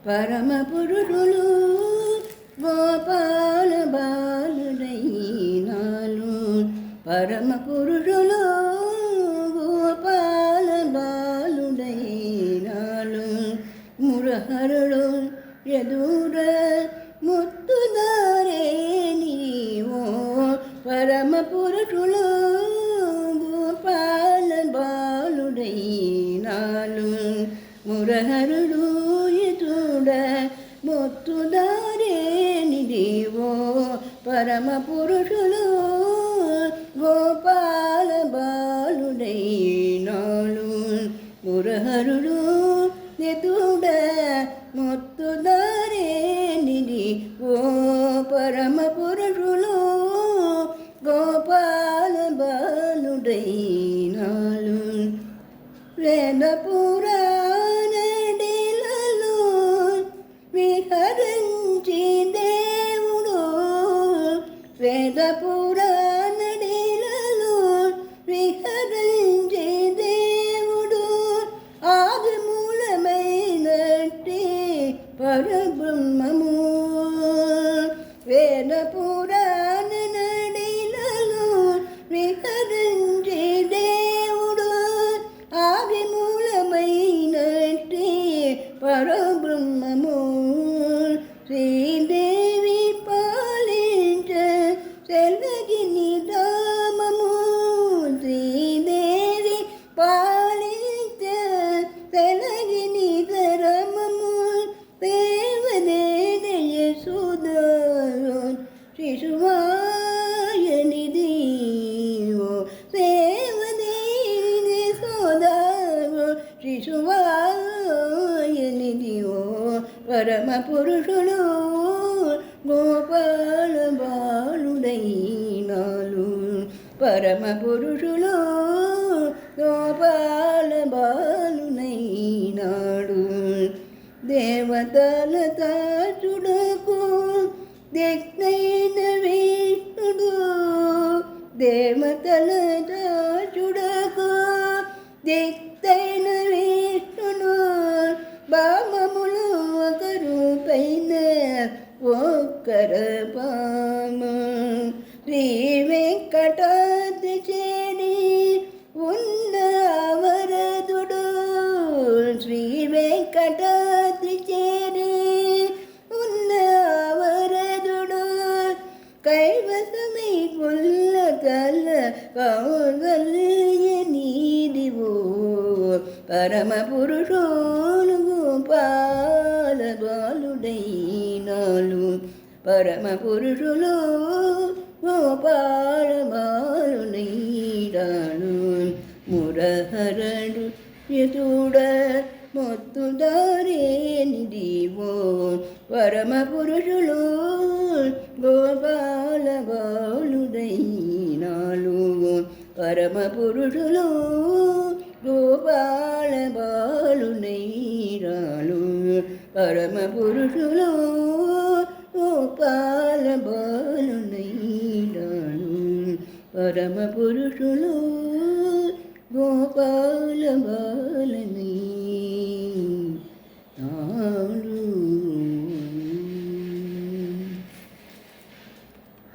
పరమ పురుషులు గోపాల బాలుడైనాలు. పరమ పురుషులు గోపాల బాలుడైనాలు. మురహరుడు ఎదుర ముత్తుదారే నీవో. పరమ పురుషులు గోపాల బాలుడైనాలు. మురహరుడు ఎదుర ముత్తుదారే నీవో. పరమ పురుషులు గోపాల బాలుడైనాలు. మురహరుడు ఎదుడ ముత్తుదారే నీవో. పరమ పురుషులు గోపాల బాలుడైనాలు. వేద పురాణడిలలో విహరించి దేవుడు. వేద పురాణడిలలో విహరించి దేవుడు. ఆది మూలమైనట్టి పరబ్రహ్మము. వేద పురాణడిలలో విహరించి దేవుడు. ఆది మూలమైనట్టి పరబ్రహ్మము. శ్రీదేవి పాలించ సెలగిని ధామము. శ్రీదేవి పాలించ సెలగిని ధరమము. దేవదేయ సుధరో శిశువాయనిధివో. దేవదేయ సుధరో శిశువాయనిధివో. పరమ పురుషులు గోపాల బాలుడైనాలు. పరమ పురుషులు గోపాల బాలునైనాడు. దేవతల తాచుడకు దిగ్నైన విష్ణుడు. దేవతల తాచుడకు దిగ్నైన విష్ణుడు. బామములు ఒకరు పైన ఒక్కర పామ. శ్రీ వెంకటాద్రి చేరి ఉన్న వరదుడు. శ్రీ వెంకటాద్రి చేరి ఉన్న వరదుడు. కైవసమై కొల్ల కల కౌగల్య నీదివో. పరమ పురుషులు గోపాల బాలుడైనాలు. పరమ పురుషులు గోపాల బాలునైనాలు. మురహరుడు ఎదుడ ముత్తుదారే నీవో. పరమ పురుషులు గోపాల బాలుడైనాలు. పరమ పురుషులు గోపాల బాలునైనాలు. పరమ పురుషులు గోపాల బాలునైనాలు. పరమ పురుషులు గోపాల బాలునైనాలు.